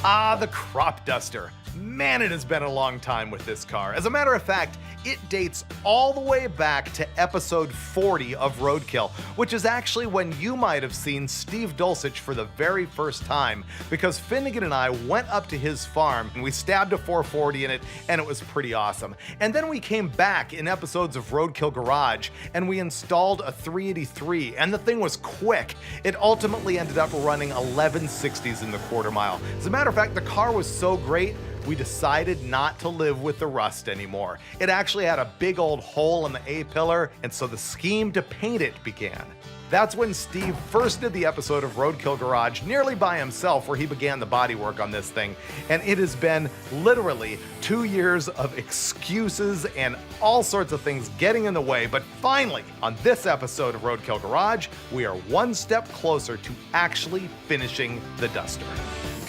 Ah, the crop duster. Man, it has been a long time with this car. As a matter of fact, it dates all the way back to episode 40 of Roadkill, which is actually when you might have seen Steve Dulcich for the very first time, because Finnegan and I went up to his farm and we stabbed a 440 in it, and it was pretty awesome. And then we came back in episodes of Roadkill Garage and we installed a 383, and the thing was quick. It ultimately ended up running 1160s in the quarter mile. As a matter of fact, the car was so great, we decided not to live with the rust anymore. It actually had a big old hole in the A-pillar, and so the scheme to paint it began. That's when Steve first did the episode of Roadkill Garage nearly by himself, where he began the bodywork on this thing. And it has been literally 2 years of excuses and all sorts of things getting in the way. But finally, on this episode of Roadkill Garage, we are one step closer to actually finishing the Duster.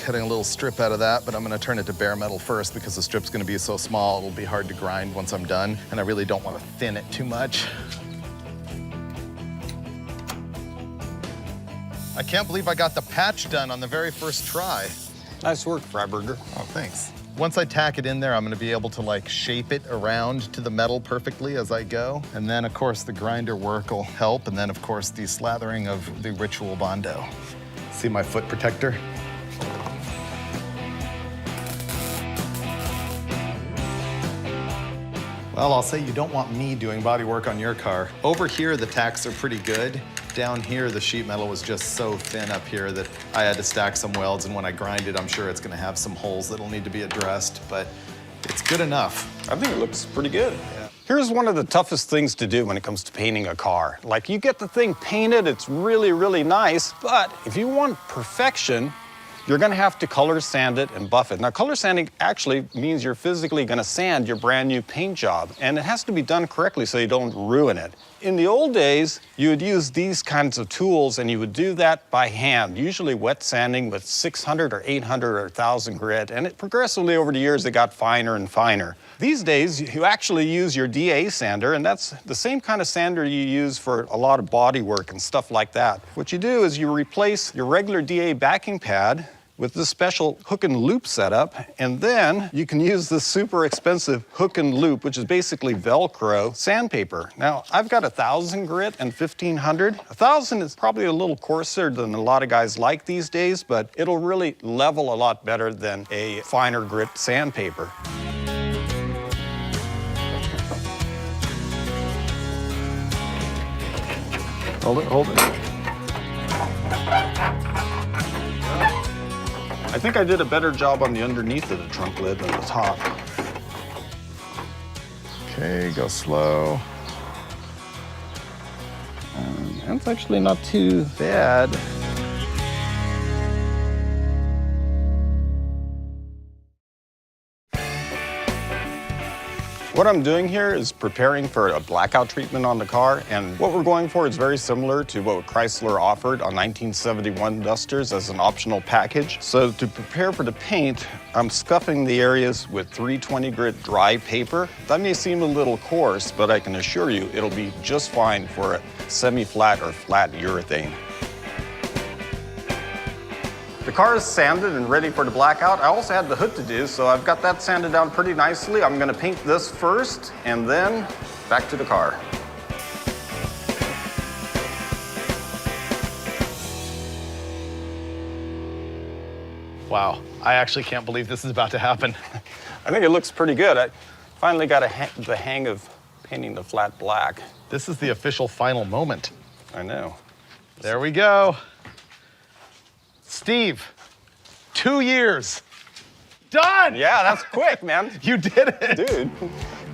Cutting a little strip out of that, but I'm gonna turn it to bare metal first because the strip's gonna be so small, it'll be hard to grind once I'm done, and I really don't want to thin it too much. I can't believe I got the patch done on the very first try. Nice work, Freiberger. Oh, thanks. Once I tack it in there, I'm gonna be able to like shape it around to the metal perfectly as I go. And then of course the grinder work will help, and then of course the slathering of the Ritual Bondo. See my foot protector? Well, I'll say you don't want me doing body work on your car. Over here, the tacks are pretty good. Down here, the sheet metal was just so thin up here that I had to stack some welds, and when I grind it, I'm sure it's gonna have some holes that'll need to be addressed, but it's good enough. I think it looks pretty good. Yeah. Here's one of the toughest things to do when it comes to painting a car. Like, you get the thing painted, it's really, really nice, but if you want perfection, you're gonna have to color sand it and buff it. Now, color sanding actually means you're physically gonna sand your brand new paint job, and it has to be done correctly so you don't ruin it. In the old days, you would use these kinds of tools, and you would do that by hand, usually wet sanding with 600 or 800 or 1,000 grit, and it progressively over the years, it got finer and finer. These days, you actually use your DA sander, and that's the same kind of sander you use for a lot of body work and stuff like that. What you do is you replace your regular DA backing pad with this special hook and loop setup, and then you can use this super expensive hook and loop, which is basically Velcro sandpaper. Now, I've got 1,000 grit and 1,500. 1,000 is probably a little coarser than a lot of guys like these days, but it'll really level a lot better than a finer grit sandpaper. Hold it, hold it. I think I did a better job on the underneath of the trunk lid than the top. Okay, go slow. That's actually not too bad. What I'm doing here is preparing for a blackout treatment on the car, and what we're going for is very similar to what Chrysler offered on 1971 Dusters as an optional package. So to prepare for the paint, I'm scuffing the areas with 320 grit dry paper. That may seem a little coarse, but I can assure you it'll be just fine for a semi-flat or flat urethane. The car is sanded and ready for the blackout. I also had the hood to do, so I've got that sanded down pretty nicely. I'm gonna paint this first, and then back to the car. Wow, I actually can't believe this is about to happen. I think it looks pretty good. I finally got the hang of painting the flat black. This is the official final moment. I know. There we go. Steve, 2 years. Done! Yeah, that's quick, man. You did it. Dude,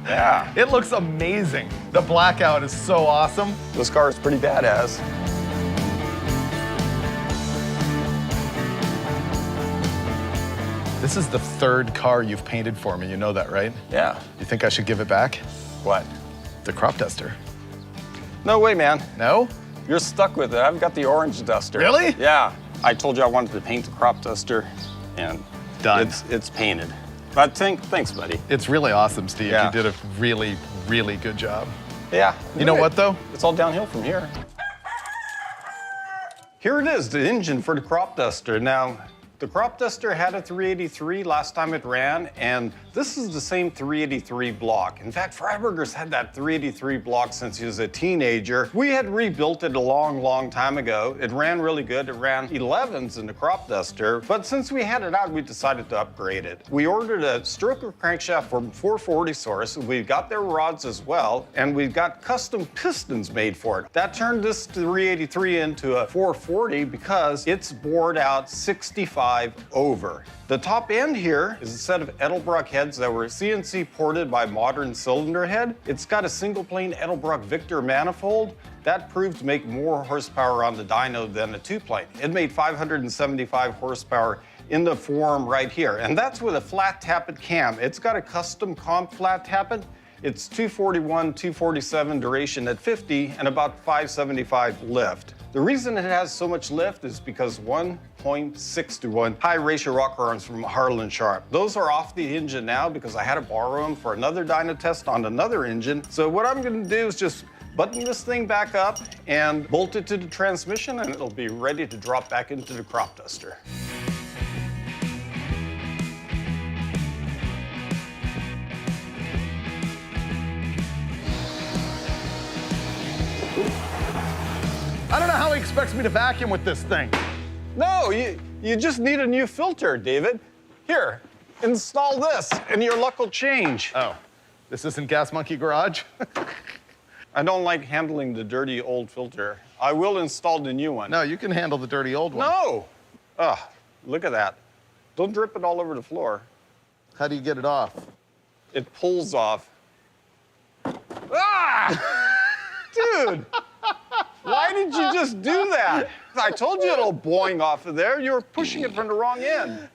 yeah. It looks amazing. The blackout is so awesome. This car is pretty badass. This is the third car you've painted for me, you know that, right? Yeah. You think I should give it back? What? The crop duster. No way, man. No? You're stuck with it. I've got the orange duster. Really? Yeah. I told you I wanted to paint the crop duster, and done. It's painted. But thanks, buddy. It's really awesome, Steve. Yeah. You did a really, really good job. Yeah. You know what, though? It's all downhill from here. Here it is, the engine for the crop duster. Now, The crop duster had a 383 last time it ran, and this is the same 383 block. In fact, Freiburger's had that 383 block since he was a teenager. We had rebuilt it a long, long time ago. It ran really good. It ran 11s in the crop duster, but since we had it out, we decided to upgrade it. We ordered a stroker crankshaft from 440 source. We got their rods as well, and we got custom pistons made for it. That turned this 383 into a 440 because it's bored out 65 over. The top end here is a set of Edelbrock heads that were CNC ported by Modern Cylinder Head. It's got a single plane Edelbrock Victor manifold. That proved to make more horsepower on the dyno than a two-plane. It made 575 horsepower in the form right here, and that's with a flat tappet cam. It's got a custom comp flat tappet. It's 241, 247 duration at 50 and about 575 lift. The reason it has so much lift is because 1.6 to 1 high ratio rocker arms from Harlan Sharp. Those are off the engine now because I had to borrow them for another dyno test on another engine. So what I'm gonna do is just button this thing back up and bolt it to the transmission, and it'll be ready to drop back into the crop duster. I don't know how he expects me to vacuum with this thing. No, you just need a new filter, David. Here, install this, and your luck will change. Oh, this isn't Gas Monkey Garage? I don't like handling the dirty old filter. I will install the new one. No, you can handle the dirty old one. No! Ugh, look at that. Don't drip it all over the floor. How do you get it off? It pulls off. Ah! Dude! Why did you just do that? I told you it'll boing off of there. You were pushing it from the wrong end.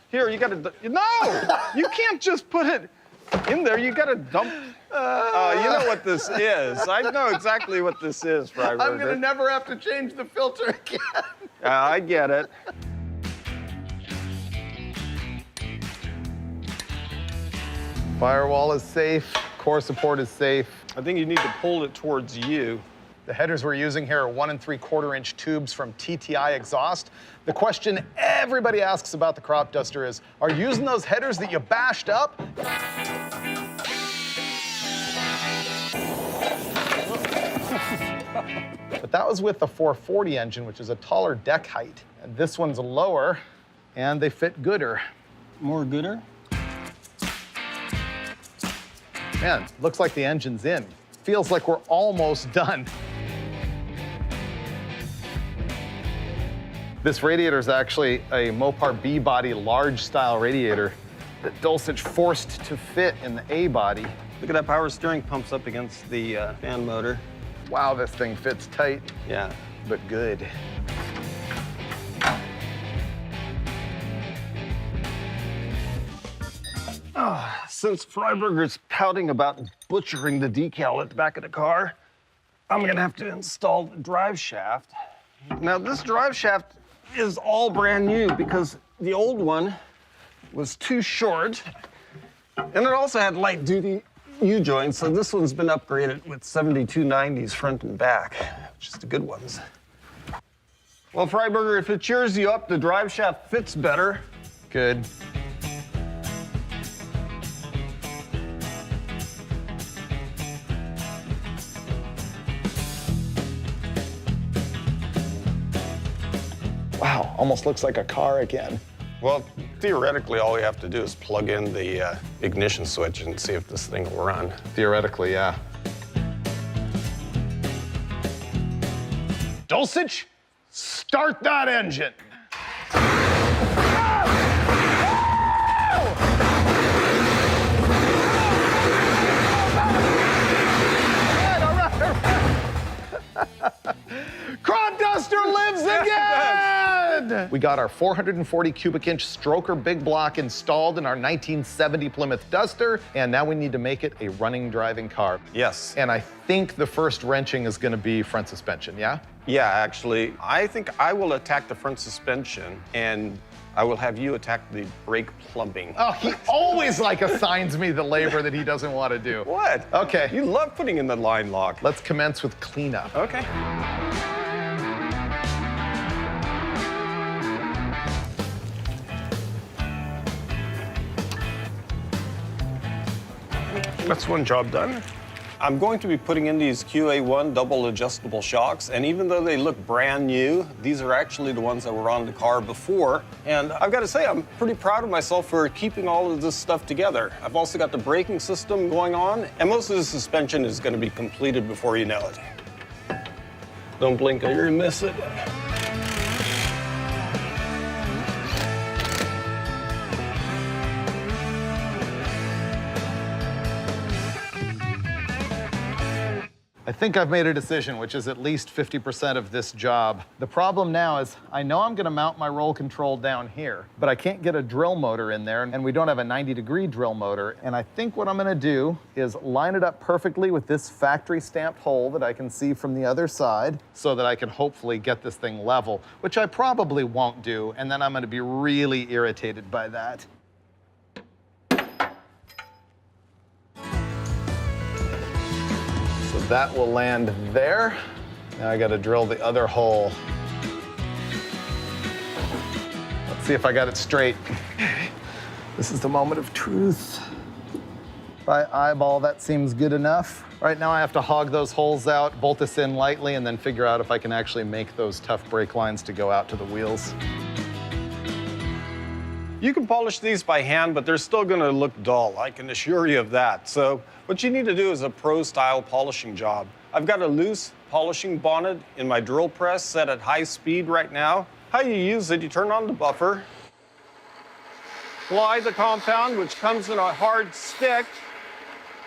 Here, you gotta, no! You can't just put it in there. You gotta dump. You know what this is. I know exactly what this is, Freiberger. I'm gonna never have to change the filter again. I get it. Firewall is safe, core support is safe. I think you need to pull it towards you. The headers we're using here are 1 3/4 inch tubes from TTI Exhaust. The question everybody asks about the crop duster is, are you using those headers that you bashed up? But that was with the 440 engine, which is a taller deck height. And this one's lower, and they fit gooder. More gooder? Man, looks like the engine's in. Feels like we're almost done. This radiator is actually a Mopar B-body large style radiator that Dulcich forced to fit in the A-body. Look at that power steering pumps up against the fan motor. Wow, this thing fits tight, Yeah. but good. Since Freiberger's pouting about butchering the decal at the back of the car, I'm gonna have to install the drive shaft. Now, this drive shaft is all brand new because the old one was too short, and it also had light-duty U-joints, so this one's been upgraded with 7290s front and back, which is the good ones. Well, Freiberger, if it cheers you up, the drive shaft fits better. Good. Wow, almost looks like a car again. Well, theoretically, all we have to do is plug in the ignition switch and see if this thing will run. Theoretically, yeah. Dulcich, start that engine. Crop duster lives again! We got our 440 cubic inch stroker big block installed in our 1970 Plymouth Duster, and now we need to make it a running driving car. Yes. And I think the first wrenching is gonna be front suspension, yeah? Yeah, actually, I think I will attack the front suspension, and I will have you attack the brake plumbing. Oh, he always assigns me the labor that he doesn't want to do. What? Okay. You love putting in the line lock. Let's commence with cleanup. Okay. That's one job done. I'm going to be putting in these QA1 double adjustable shocks, and even though they look brand new, these are actually the ones that were on the car before. And I've got to say, I'm pretty proud of myself for keeping all of this stuff together. I've also got the braking system going on, and most of the suspension is going to be completed before you know it. Don't blink or you're gonna miss it. I think I've made a decision, which is at least 50% of this job. The problem now is I know I'm gonna mount my roll control down here, but I can't get a drill motor in there, and we don't have a 90-degree drill motor. And I think what I'm gonna do is line it up perfectly with this factory stamped hole that I can see from the other side so that I can hopefully get this thing level, which I probably won't do, and then I'm gonna be really irritated by that. That will land there. Now I gotta drill the other hole. Let's see if I got it straight. This is the moment of truth. By eyeball, that seems good enough. Right now I have to hog those holes out, bolt this in lightly, and then figure out if I can actually make those tough brake lines to go out to the wheels. You can polish these by hand, but they're still gonna look dull, I can assure you of that. So what you need to do is a pro-style polishing job. I've got a loose polishing bonnet in my drill press set at high speed right now. How you use it, you turn on the buffer, apply the compound, which comes in a hard stick,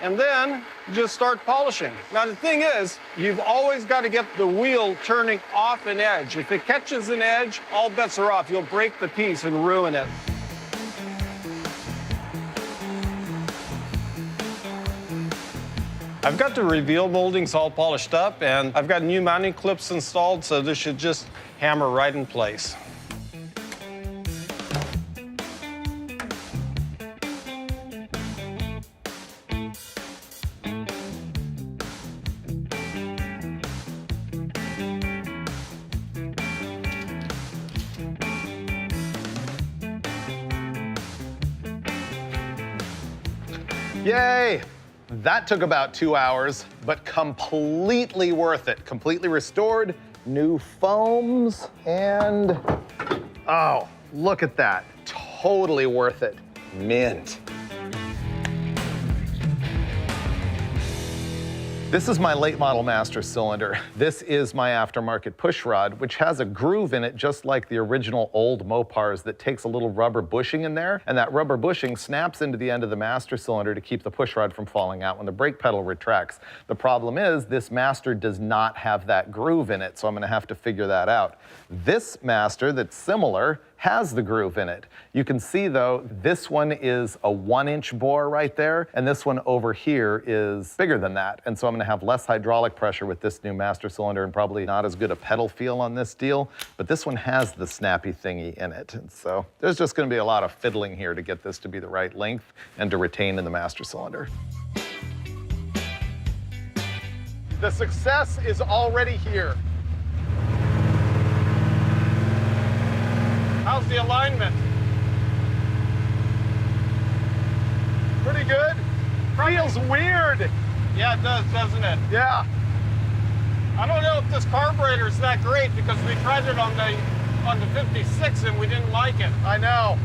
and then you just start polishing. Now the thing is, you've always got to get the wheel turning off an edge. If it catches an edge, all bets are off. You'll break the piece and ruin it. I've got the reveal moldings all polished up, and I've got new mounting clips installed, so this should just hammer right in place. Yay! That took about 2 hours, but completely worth it. Completely restored, new foams, and oh, look at that. Totally worth it. Mint. This is my late model master cylinder. This is my aftermarket push rod, which has a groove in it just like the original old Mopars that takes a little rubber bushing in there, and that rubber bushing snaps into the end of the master cylinder to keep the push rod from falling out when the brake pedal retracts. The problem is this master does not have that groove in it, so I'm gonna have to figure that out. This master that's similar has the groove in it. You can see though, this one is a 1-inch bore right there, and this one over here is bigger than that. And so I'm gonna have less hydraulic pressure with this new master cylinder and probably not as good a pedal feel on this deal, but this one has the snappy thingy in it. And so there's just gonna be a lot of fiddling here to get this to be the right length and to retain in the master cylinder. The success is already here. How's the alignment? Pretty good. Feels weird. Yeah, it does, doesn't it? Yeah. I don't know if this carburetor is that great because we tried it on the 56 and we didn't like it. I know.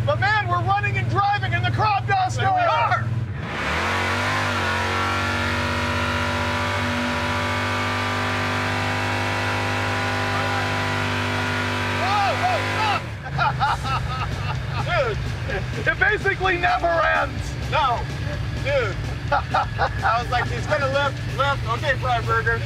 But man, we're running and driving in the crop dust. There we are. Dude, It basically never ends. no, dude. I was like, he's gonna lift. Okay, Freiberger.